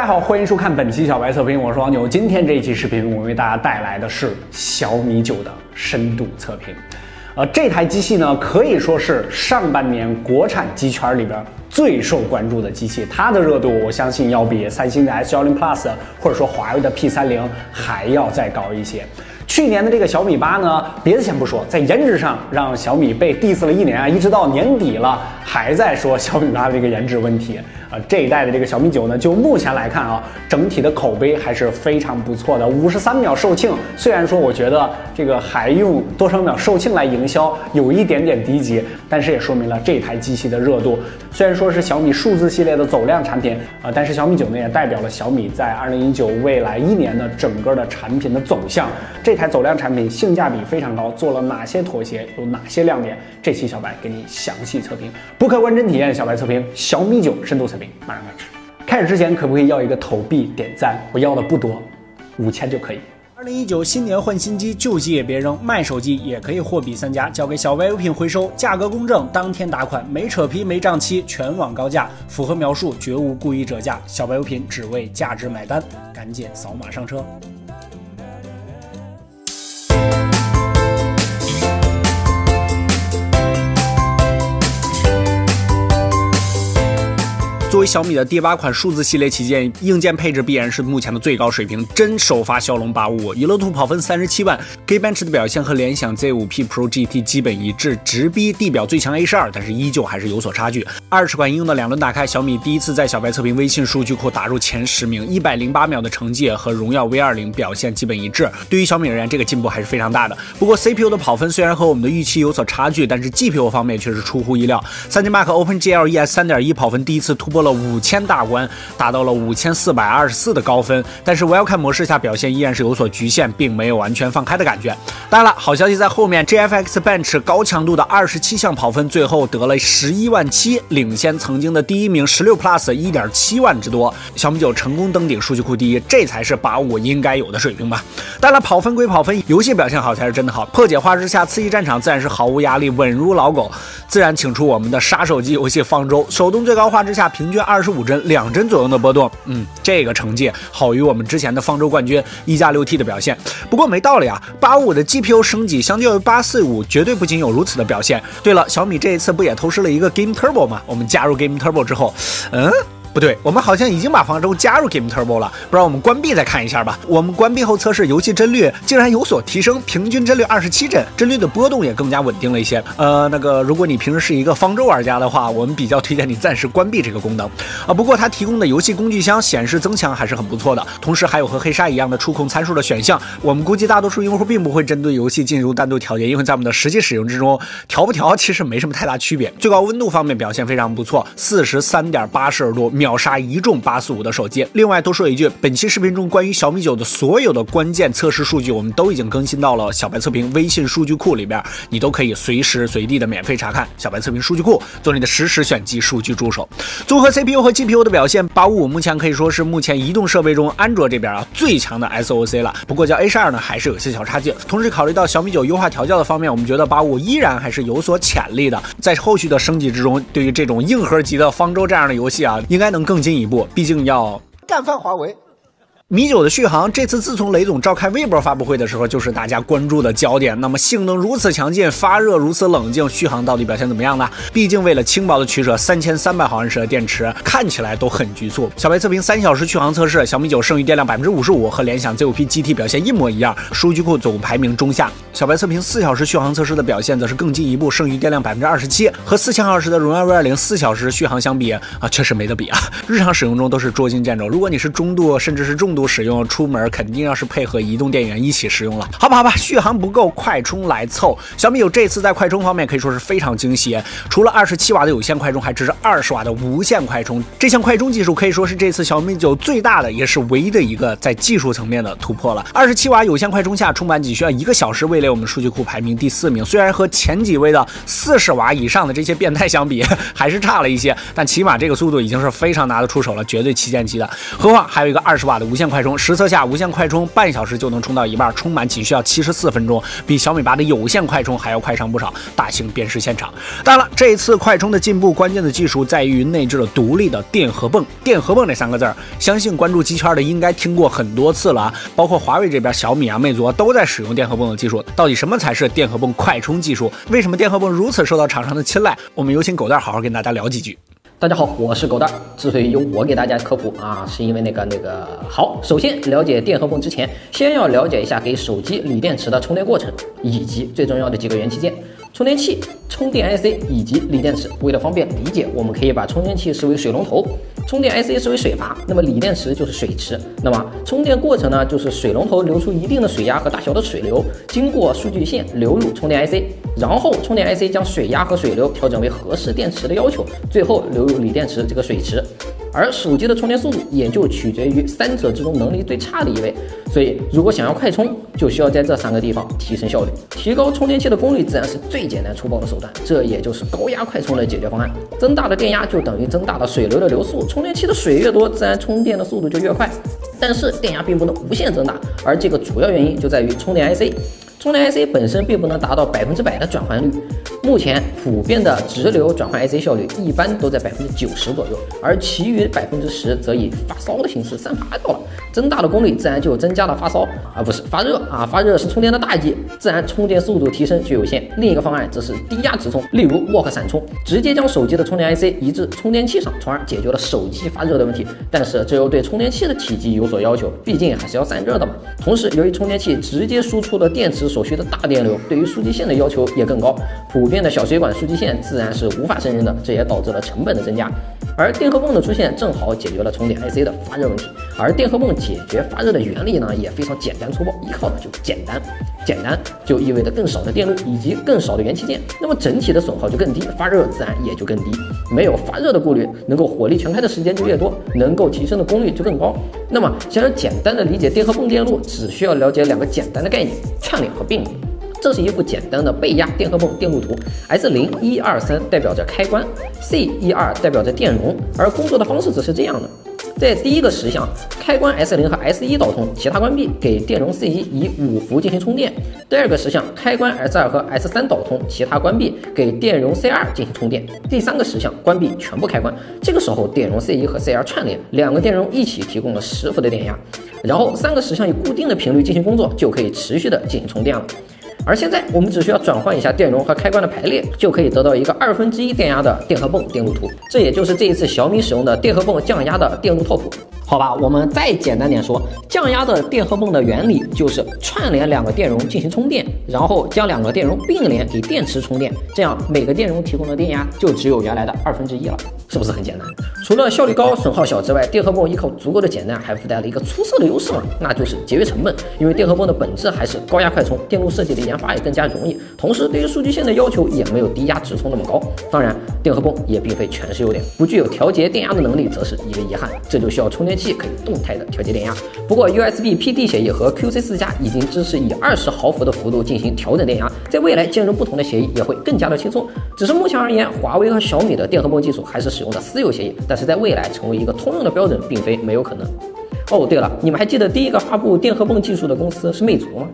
大家好，欢迎收看本期小白测评，我是王牛。今天这一期视频，我为大家带来的是小米9的深度测评。这台机器呢，可以说是上半年国产机圈里边最受关注的机器，它的热度我相信要比三星的 S10 Plus 或者说华为的 P30还要再高一些。去年的这个小米8呢，别的先不说，在颜值上让小米被 diss 了一年啊，一直到年底了还在说小米8的这个颜值问题。这一代的这个小米9呢，就目前来看啊，整体的口碑还是非常不错的。53秒售罄，虽然说我觉得这个还用多少秒售罄来营销有一点点低级，但是也说明了这台机器的热度。虽然说是小米数字系列的走量产品但是小米9呢也代表了小米在2019未来1年的整个的产品的走向。这台走量产品性价比非常高，做了哪些妥协，有哪些亮点？这期小白给你详细测评，不客观真体验，小白测评小米9深度测评，马上开始。开始之前可不可以要一个投币点赞？我要的不多，5000就可以。2019新年换新机，旧机也别扔，卖手机也可以货比三家，交给小白优品回收，价格公正，当天打款，没扯皮没账期，全网高价，符合描述，绝无故意折价，小白优品只为价值买单，赶紧扫码上车。作为小米的第8款数字系列旗舰，硬件配置必然是目前的最高水平，真首发骁龙855，娱乐图跑分37万 ，Geekbench 的表现和联想 Z5P Pro GT 基本一致，直逼地表最强 A12，但是依旧还是有所差距。20款应用的2轮打开，小米第一次在小白测评微信数据库打入前10名，108秒的成绩和荣耀 V20 表现基本一致。对于小米而言，这个进步还是非常大的。不过 CPU 的跑分虽然和我们的预期有所差距，但是 GPU 方面却是出乎意料。三星 Mark OpenGL ES 3.1 跑分第一次突破了5000大关，达到了5424的高分，但是 Wildcard 模式下表现依然是有所局限，并没有完全放开的感觉。当然了，好消息在后面 ，GFX Bench 高强度的27项跑分，最后得了11万7，领先曾经的第1名16 Plus 1.7万之多。小米9成功登顶数据库第一，这才是85应该有的水平吧。当然了，跑分归跑分，游戏表现好才是真的好。破解画质下，刺激战场自然是毫无压力，稳如老狗。自然请出我们的杀手级游戏方舟，手动最高画质下平均25帧，2帧左右的波动，这个成绩好于我们之前的方舟冠军1+6T 的表现。不过没道理啊，855的 GPU 升级相较于845绝对不仅有如此的表现。对了，小米这一次不也偷师了一个 Game Turbo 吗？我们加入 Game Turbo 之后，不对，我们好像已经把方舟加入 Game Turbo 了，不然我们关闭再看一下吧。我们关闭后测试游戏帧率竟然有所提升，平均帧率27帧，帧率的波动也更加稳定了一些。如果你平时是一个方舟玩家的话，我们比较推荐你暂时关闭这个功能不过它提供的游戏工具箱显示增强还是很不错的，同时还有和黑鲨一样的触控参数的选项。我们估计大多数用户并不会针对游戏进入单独调节，因为在我们的实际使用之中，调不调其实没什么太大区别。最高温度方面表现非常不错，43.8摄氏度。秒杀一众845的手机。另外多说一句，本期视频中关于小米9的所有的关键测试数据，我们都已经更新到了小白测评微信数据库里边，你都可以随时随地的免费查看。小白测评数据库，做你的实时选机数据助手。综合 CPU 和 GPU 的表现，855目前可以说是目前移动设备中安卓这边最强的 SoC 了。不过叫 A12 呢，还是有些小差距。同时考虑到小米9优化调教的方面，我们觉得855依然还是有所潜力的。在后续的升级之中，对于这种硬核级的方舟这样的游戏应该能更进一步，毕竟要干翻华为。米9的续航，这次自从雷总召开微博发布会的时候，就是大家关注的焦点。那么性能如此强劲，发热如此冷静，续航到底表现怎么样呢？毕竟为了轻薄的取舍，3300毫安时的电池看起来都很局促。小白测评3小时续航测试，小米9剩余电量55%，和联想 Z5P GT 表现一模一样，数据库总排名中下。小白测评4小时续航测试的表现则是更进一步，剩余电量27%，和4000毫安时的荣耀 V20 4小时续航相比确实没得比啊！日常使用中都是捉襟见肘，如果你是中度甚至是重度使用，出门肯定要是配合移动电源一起使用了。好吧，续航不够，快充来凑。小米9这次在快充方面可以说是非常惊喜，除了27瓦的有线快充，还支持20瓦的无线快充。这项快充技术可以说是这次小米9最大的，也是唯一的一个在技术层面的突破了。27瓦有线快充下充满只需要1个小时，位列我们数据库排名第4名。虽然和前几位的40瓦以上的这些变态相比还是差了一些，但起码这个速度已经是非常拿得出手了，绝对旗舰级的。何况还有一个20瓦的无线快充，实测下无线快充半小时就能充到一半，充满仅需要74分钟，比小米8的有线快充还要快上不少。大型辨识现场。当然了，这一次快充的进步，关键的技术在于内置了独立的电荷泵。电荷泵这3个字，相信关注机圈的应该听过很多次了啊，包括华为这边、小米啊、魅族啊都在使用电荷泵的技术。到底什么才是电荷泵快充技术？为什么电荷泵如此受到厂商的青睐？我们有请狗蛋好好跟大家聊几句。大家好，我是狗蛋。之所以由我给大家科普啊，是因为好。首先了解电荷泵之前，先要了解一下给手机锂电池的充电过程，以及最重要的几个元器件：充电器、充电 IC 以及锂电池。为了方便理解，我们可以把充电器视为水龙头，充电 IC 视为水阀，那么锂电池就是水池。那么充电过程呢，就是水龙头流出一定的水压和大小的水流，经过数据线流入充电 IC， 然后充电 IC 将水压和水流调整为合适电池的要求，最后流入锂电池这个水池。而手机的充电速度也就取决于3者之中能力最差的一位，所以如果想要快充，就需要在这3个地方提升效率。提高充电器的功率自然是最简单粗暴的手段，这也就是高压快充的解决方案。增大的电压就等于增大了水流的流速，充电器的水越多，自然充电的速度就越快。但是电压并不能无限增大，而这个主要原因就在于充电 IC。充电 IC 本身并不能达到100%的转换率，目前普遍的直流转换 IC 效率一般都在90%左右，而其余10%则以发烧的形式散发掉了。增大的功率自然就增加了发烧，而不是发热啊！发热是充电的大忌，自然充电速度提升就有限。另一个方案则是低压直充，例如沃克闪充，直接将手机的充电 IC 移至充电器上，从而解决了手机发热的问题。但是这又对充电器的体积有所要求，毕竟还是要散热的嘛。同时，由于充电器直接输出了电池所需的大电流，对于数据线的要求也更高，普遍的小水管数据线自然是无法胜任的，这也导致了成本的增加。而电荷泵的出现正好解决了充电 IC 的发热问题，而电荷泵解决发热的原理呢也非常简单粗暴，依靠的就简单就意味着更少的电路以及更少的元器件，那么整体的损耗就更低，发热自然也就更低。没有发热的顾虑，能够火力全开的时间就越多，能够提升的功率就更高。那么想要简单的理解电荷泵电路，只需要了解2个简单的概念：串联和并联。这是一幅简单的背压电荷泵电路图 ，S0、1、2、3代表着开关 ，C、1、2代表着电容，而工作的方式则是这样的。在第一个实项，开关 S0 和 S1 导通，其他关闭，给电容 C1 以5伏进行充电。第二个实项，开关 S2 和 S3 导通，其他关闭，给电容 C2 进行充电。第3个实项，关闭全部开关，这个时候电容 C1 和 C2 串联，2个电容一起提供了10伏的电压，然后3个实项以固定的频率进行工作，就可以持续的进行充电了。而现在我们只需要转换一下电容和开关的排列，就可以得到一个1/2电压的电荷泵电路图。这也就是这一次小米使用的电荷泵降压的电路拓扑。好吧，我们再简单点说，降压的电荷泵的原理就是串联2个电容进行充电，然后将2个电容并联给电池充电，这样每个电容提供的电压就只有原来的1/2了，是不是很简单？除了效率高、损耗小之外，电荷泵依靠足够的简单，还附带了一个出色的优势嘛，那就是节约成本。因为电荷泵的本质还是高压快充，电路设计的研发也更加容易，同时对于数据线的要求也没有低压直充那么高。当然，电荷泵也并非全是优点，不具有调节电压的能力则是一个遗憾，这就需要充电器可以动态的调节电压。不过 USB PD 协议和 QC4 加已经支持以20毫伏的幅度进行调整电压，在未来兼容不同的协议也会更加的轻松。只是目前而言，华为和小米的电荷泵技术还是使用的私有协议，但是在未来成为一个通用的标准，并非没有可能。哦，对了，你们还记得第一个发布电荷泵技术的公司是魅族吗？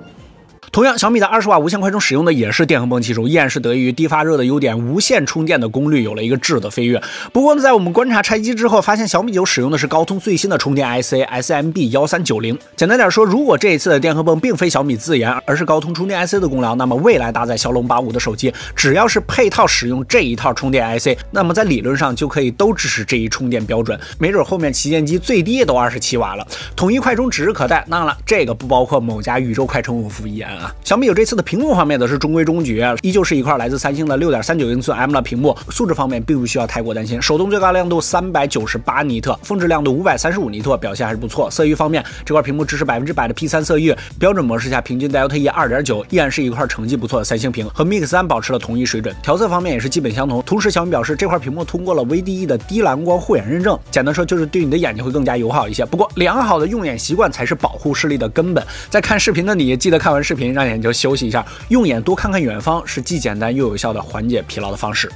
同样，小米的20瓦无线快充使用的也是电荷泵技术，依然是得益于低发热的优点，无线充电的功率有了一个质的飞跃。不过呢，在我们观察拆机之后，发现小米9使用的是高通最新的充电 IC SMB1390。简单点说，如果这一次的电荷泵并非小米自研，而是高通充电 IC 的功劳，那么未来搭载骁龙85的手机，只要是配套使用这一套充电 IC， 那么在理论上就可以都支持这一充电标准，没准后面旗舰机最低都27瓦了。统一快充指日可待。当然了，这个不包括某家宇宙快充无服一言啊。小米有这次的屏幕方面则是中规中矩，依旧是一块来自三星的6.39英寸 AMOLED 屏幕，素质方面并不需要太过担心。手动最高亮度398尼特，峰值亮度535尼特，表现还是不错。色域方面，这块屏幕支持100%的 P3 色域，标准模式下平均 Delta E 2.9，依然是一块成绩不错的三星屏，和 Mix 3保持了同一水准。调色方面也是基本相同。同时，小米表示这块屏幕通过了 VDE 的低蓝光护眼认证，简单说就是对你的眼睛会更加友好一些。不过，良好的用眼习惯才是保护视力的根本。在看视频的你，记得看完视频让眼睛休息一下，用眼多看看远方，是既简单又有效的缓解疲劳的方式。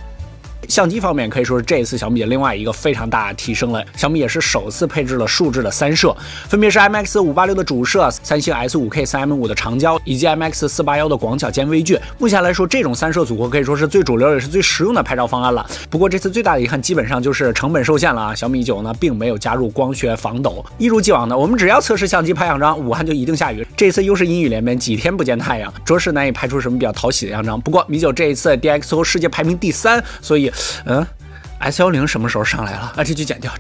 相机方面可以说是这一次小米的另外一个非常大的提升了，小米也是首次配置了竖置的3摄，分别是 IMX586 的主摄、三星 S5K 3M5 的长焦以及 IMX481的广角兼微距。目前来说，这种3摄组合可以说是最主流也是最实用的拍照方案了。不过这次最大的遗憾基本上就是成本受限了啊，小米9呢并没有加入光学防抖。一如既往的，我们只要测试相机拍2张，武汉就一定下雨。这次又是阴雨连绵，几天不见太阳，着实难以拍出什么比较讨喜的样张。不过米9这一次 DxO 世界排名第3，所以S10什么时候上来了？这就剪掉。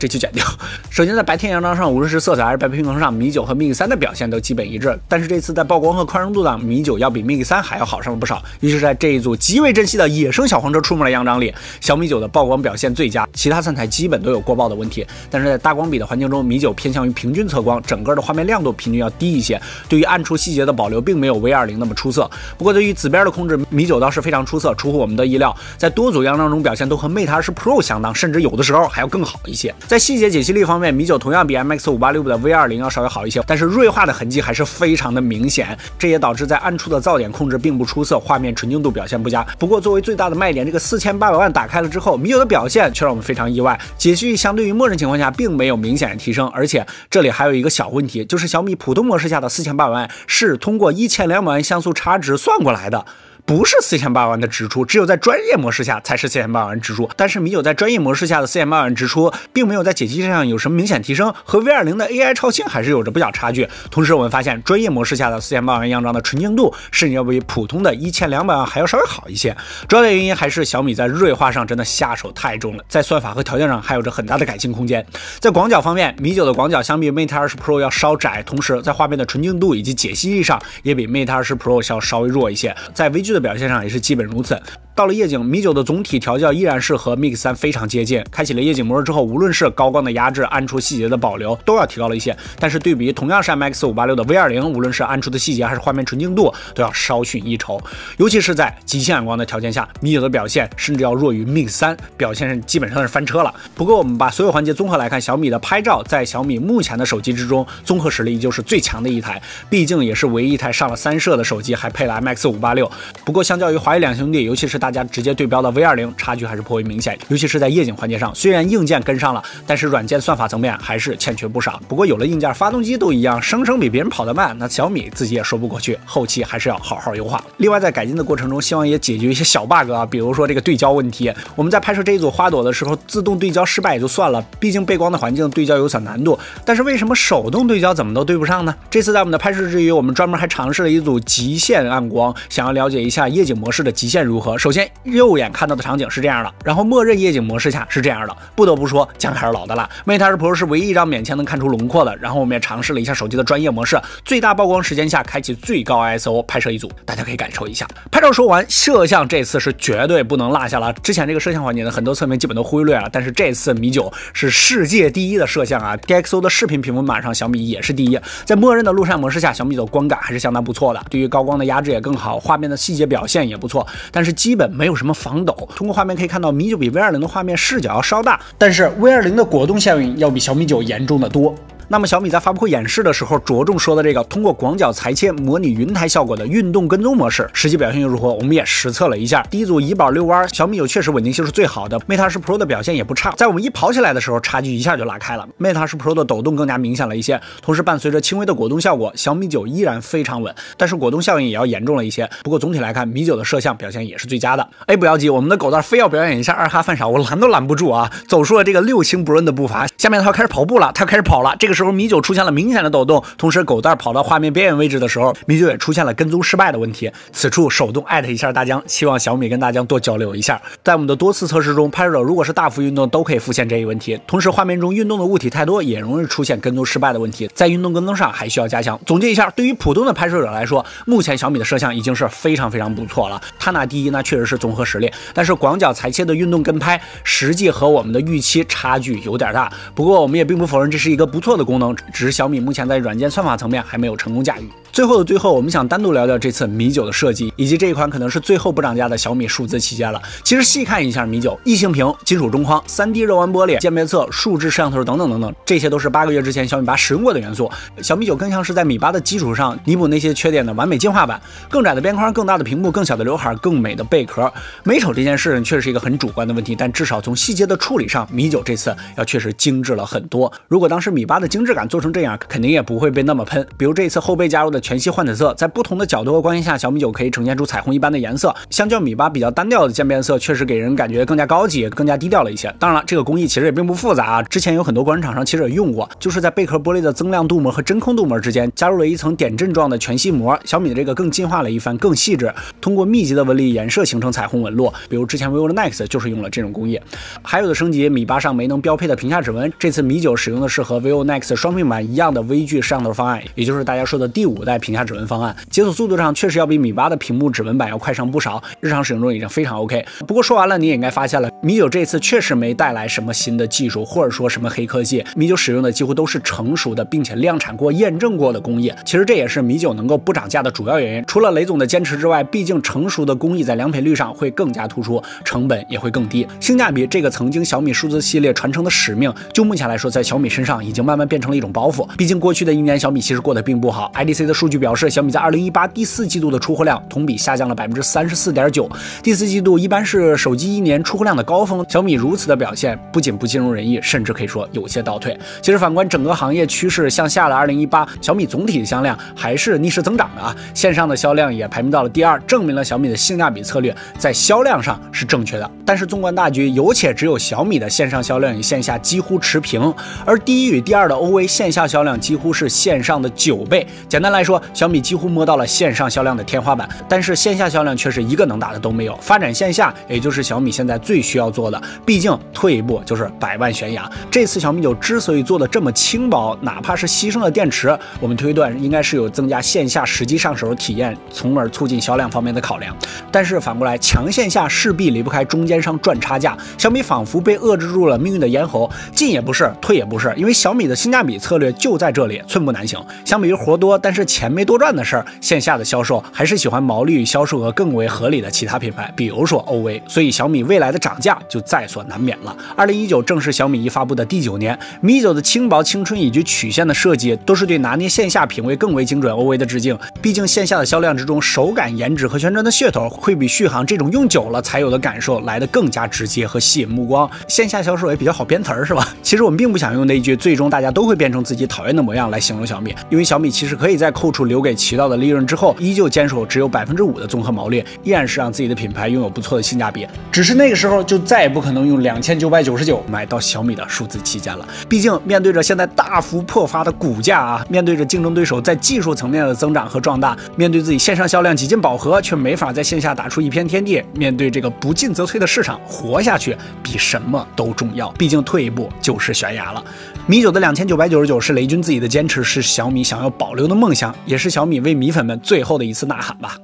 首先在白天阳张上，无论是色彩还是白平衡上，米9和 Mix 3的表现都基本一致。但是这次在曝光和宽容度上，米9要比 Mix 3还要好上了不少。尤其是在这一组极为珍惜的野生小黄车出没的样张里，小米9的曝光表现最佳，其他3台基本都有过曝的问题。但是在大光比的环境中，米9偏向于平均测光，整个的画面亮度平均要低一些。对于暗处细节的保留，并没有 V20那么出色。不过对于紫边的控制，米9倒是非常出色，出乎我们的意料。在多组样张中表现都和 Mate 20 Pro 相当，甚至有的时候还要更好一些。在细节解析力方面，米9同样比 MX586 的 V20 要稍微好一些，但是锐化的痕迹还是非常的明显，这也导致在暗处的噪点控制并不出色，画面纯净度表现不佳。不过作为最大的卖点，这个4800万打开了之后，米9的表现却让我们非常意外，解析力相对于默认情况下并没有明显的提升，而且这里还有一个小问题，就是小米普通模式下的4800万是通过1200万像素差值算过来的。不是4800万的支出，只有在专业模式下才是4800万支出。但是米9在专业模式下的4800万支出，并没有在解析上有什么明显提升，和 V20 的 AI 超清还是有着不小差距。同时我们发现，专业模式下的4800万样张的纯净度，甚至要比普通的1200万还要稍微好一些。主要的原因还是小米在锐化上真的下手太重了，在算法和条件上还有着很大的改进空间。在广角方面，米9的广角相比 Mate 20 Pro 要稍窄，同时在画面的纯净度以及解析力上也比 Mate 20 Pro 要稍微弱一些。在微距的表现上也是基本如此。到了夜景，米9的总体调教依然是和 Mix 3非常接近。开启了夜景模式之后，无论是高光的压制、暗处细节的保留，都要提高了一些。但是对比同样是 MX586 的 V20， 无论是暗处的细节还是画面纯净度，都要稍逊一筹。尤其是在极限暗光的条件下，米9的表现甚至要弱于 Mix 3，表现基本上是翻车了。不过我们把所有环节综合来看，小米的拍照在小米目前的手机之中，综合实力依旧是最强的一台，毕竟也是唯一一台上了3摄的手机，还配了 MX586。不过相较于华为两兄弟，尤其是大家直接对标的 V20， 差距还是颇为明显，尤其是在夜景环节上，虽然硬件跟上了，但是软件算法层面还是欠缺不少。不过有了硬件，发动机都一样，生比别人跑得慢，那小米自己也说不过去，后期还是要好好优化。另外在改进的过程中，希望也解决一些小 bug 啊，比如说这个对焦问题。我们在拍摄这一组花朵的时候，自动对焦失败也就算了，毕竟背光的环境对焦有所难度，但是为什么手动对焦怎么都对不上呢？这次在我们的拍摄之余，我们专门还尝试了一组极限暗光，想要了解一下夜景模式的极限如何。首先肉眼看到的场景是这样的，然后默认夜景模式下是这样的。不得不说，姜还是老的辣。Mate 20 Pro 是唯一一张勉强能看出轮廓的。然后我们也尝试了一下手机的专业模式，最大曝光时间下开启最高 ISO 拍摄一组，大家可以感受一下。拍照说完，摄像这次是绝对不能落下了。之前这个摄像环节呢，很多侧面基本都忽略了，但是这次米9是世界第一的摄像啊 ！DxO 的视频评分榜上，小米也是第一。在默认的录像模式下，小米9光感还是相当不错的，对于高光的压制也更好，画面的细节表现也不错，但是基本没有什么防抖。通过画面可以看到，米9比 V20 的画面视角要稍大，但是 V20 的果冻效应要比小米9严重的多。那么小米在发布会演示的时候着重说的这个通过广角裁切模拟云台效果的运动跟踪模式，实际表现又如何？我们也实测了一下。第一组怡宝6弯，小米9确实稳定性是最好的 ，Mate 20 Pro 的表现也不差，在我们一跑起来的时候，差距一下就拉开了。Mate 20 Pro 的抖动更加明显了一些，同时伴随着轻微的果冻效果，小米9依然非常稳，但是果冻效应也要严重了一些。不过总体来看，米9的摄像表现也是最佳的。不要急，我们的狗蛋非要表演一下二哈犯傻，我拦都拦不住啊！走出了这个六亲不认的步伐，下面他要开始跑步了，他开始跑了。这个时候米9出现了明显的抖动，同时狗蛋跑到画面边缘位置的时候，米9也出现了跟踪失败的问题。此处手动艾特一下大疆，希望小米跟大疆多交流一下。在我们的多次测试中，拍摄者如果是大幅运动，都可以复现这一问题。同时，画面中运动的物体太多，也容易出现跟踪失败的问题。在运动跟踪上还需要加强。总结一下，对于普通的拍摄者来说，目前小米的摄像已经是非常不错了。它拿第一那确实是综合实力，但是广角裁切的运动跟拍，实际和我们的预期差距有点大。不过我们也并不否认这是一个不错的功能，只是小米目前在软件算法层面还没有成功驾驭。最后的最后，我们想单独聊聊这次Mi 9的设计，以及这一款可能是最后不涨价的小米数字旗舰了。其实细看一下Mi 9，异性屏、金属中框、3D 肉纹玻璃、渐变色、数字摄像头等等等等，这些都是8个月之前小米8使用过的元素。小米9更像是在米8的基础上弥补那些缺点的完美进化版，更窄的边框、更大的屏幕、更小的刘海、更美的贝壳。美丑这件事确实是一个很主观的问题，但至少从细节的处理上，Mi 9这次要确实精致了很多。如果当时米8的精致感做成这样，肯定也不会被那么喷。比如这一次后背加入的全息换紫色，在不同的角度和光线下，小米9可以呈现出彩虹一般的颜色。相较米8比较单调的渐变色，确实给人感觉更加高级、更加低调了一些。当然了，这个工艺其实也并不复杂啊，之前有很多国产厂商其实也用过，就是在贝壳玻璃的增亮镀膜和真空镀膜之间加入了一层点阵状的全息膜。小米的这个更进化了一番，更细致，通过密集的纹理颜射形成彩虹纹路。比如之前 vivo 的 Nex 就是用了这种工艺。还有的升级，米8上没能标配的屏下指纹，这次Mi 9使用的是和 vivo Nex 双屏版一样的微距摄像头方案，也就是大家说的第5代屏下指纹方案。解锁速度上确实要比米8的屏幕指纹版要快上不少，日常使用中已经非常 OK。不过说完了，你也应该发现了，Mi 9这次确实没带来什么新的技术，或者说什么黑科技。Mi 9使用的几乎都是成熟的，并且量产过、验证过的工艺。其实这也是Mi 9能够不涨价的主要原因。除了雷总的坚持之外，毕竟成熟的工艺在良品率上会更加突出，成本也会更低。性价比这个曾经小米数字系列传承的使命，就目前来说，在小米身上已经慢慢变成了一种包袱。毕竟过去的1年，小米其实过得并不好。IDC 的数据表示，小米在2018第4季度的出货量同比下降了34.9%。第4季度一般是手机1年出货量的高峰，小米如此的表现，不仅不尽如人意，甚至可以说有些倒退。其实反观整个行业趋势向下的2018，小米总体的销量还是逆势增长的啊，线上的销量也排名到了第2，证明了小米的性价比策略在销量上是正确的。但是纵观大局，有且只有小米的线上销量与线下几乎持平，而第1与第2的 OV 线下销量几乎是线上的9倍。简单来说，小米几乎摸到了线上销量的天花板，但是线下销量却是一个能打的都没有。发展线下，也就是小米现在最需要做的，毕竟退一步就是100万悬崖。这次小米9之所以做的这么轻薄，哪怕是牺牲了电池，我们推断应该是有增加线下实际上手体验，从而促进销量方面的考量。但是反过来，强线下势必离不开中间商赚差价，小米仿佛被遏制住了命运的咽喉，进也不是，退也不是，因为小米的性价比策略就在这里，寸步难行。相比于活多但是钱没多赚的事儿，线下的销售还是喜欢毛利与销售额更为合理的其他品牌，比如说 OV， 所以小米未来的涨价就在所难免了。2019正是小米一发布的第9年，Mi 9的轻薄、青春以及曲线的设计，都是对拿捏线下品味更为精准 OV 的致敬。毕竟线下的销量之中，手感、颜值和宣传的噱头，会比续航这种用久了才有的感受来得更加直接和吸引目光。线下销售也比较好编词儿，是吧？其实我们并不想用那一句最终大家都会变成自己讨厌的模样来形容小米，因为小米其实可以在扣除留给渠道的利润之后，依旧坚守只有5%的综合毛利，依然是让自己的品牌拥有不错的性价比。只是那个时候就再也不可能用2999买到小米的数字旗舰了。毕竟面对着现在大幅破发的股价啊，面对着竞争对手在技术层面的增长和壮大，面对自己线上销量几近饱和却没法在线下打出一片天地，面对这个不进则退的市场，活下去比什么都重要。毕竟退一步就是悬崖了。Mi 9的2999是雷军自己的坚持，是小米想要保留的梦想，也是小米为米粉们最后的一次呐喊吧。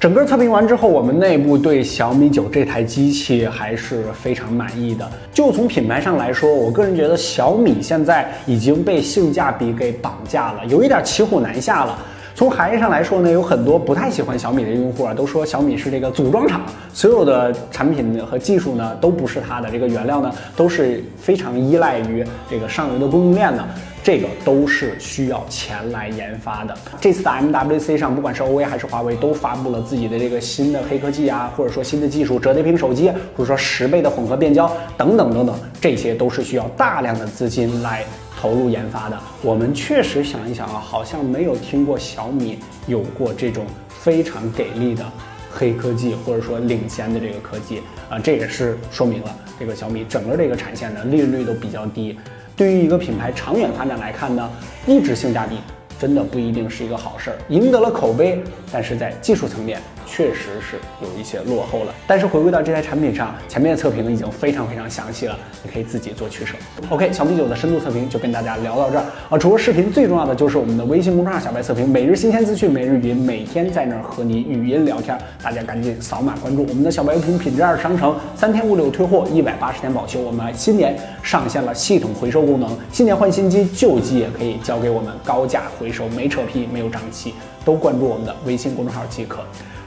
整个测评完之后，我们内部对小米9这台机器还是非常满意的。就从品牌上来说，我个人觉得小米现在已经被性价比给绑架了，有一点骑虎难下了。从行业上来说呢，有很多不太喜欢小米的用户啊，都说小米是这个组装厂，所有的产品和技术呢都不是它的，这个原料呢都是非常依赖于这个上游的供应链的。这个都是需要钱来研发的。这次的 MWC 上，不管是 OV 还是华为，都发布了自己的这个新的黑科技啊，或者说新的技术，折叠屏手机，或者说10倍的混合变焦等等等等，这些都是需要大量的资金来投入研发的。我们确实想一想啊，好像没有听过小米有过这种非常给力的黑科技，或者说领先的这个科技啊，这也是说明了这个小米整个这个产线的利润率都比较低。对于一个品牌长远发展来看呢，一直性价比真的不一定是一个好事儿。赢得了口碑，但是在技术层面确实是有一些落后了。但是回归到这台产品上，前面的测评已经非常详细了，你可以自己做取舍。OK， 小米9的深度测评就跟大家聊到这儿啊。除了视频，最重要的就是我们的微信公众号小白测评，每日新鲜资讯，每日语音，每天在那儿和你语音聊天，大家赶紧扫码关注我们的小白用品品质2商城，3天物流退货，180天保修。我们新年上线了系统回收功能，新年换新机，旧机也可以交给我们高价回收，没扯皮，没有胀气，都关注我们的微信公众号即可。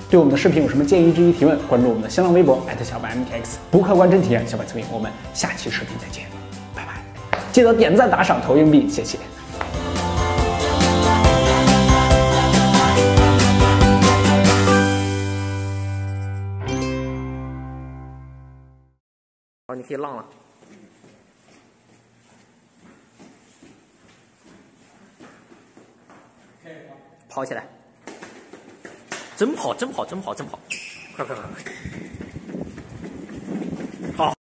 对我们的视频有什么建议、质疑、提问，关注我们的新浪微博小白 MTX， 不客观真体验，小白测评。我们下期视频再见，拜拜！记得点赞、打赏、投硬币，谢谢。好，你可以浪了。跑起来！真跑！快！好。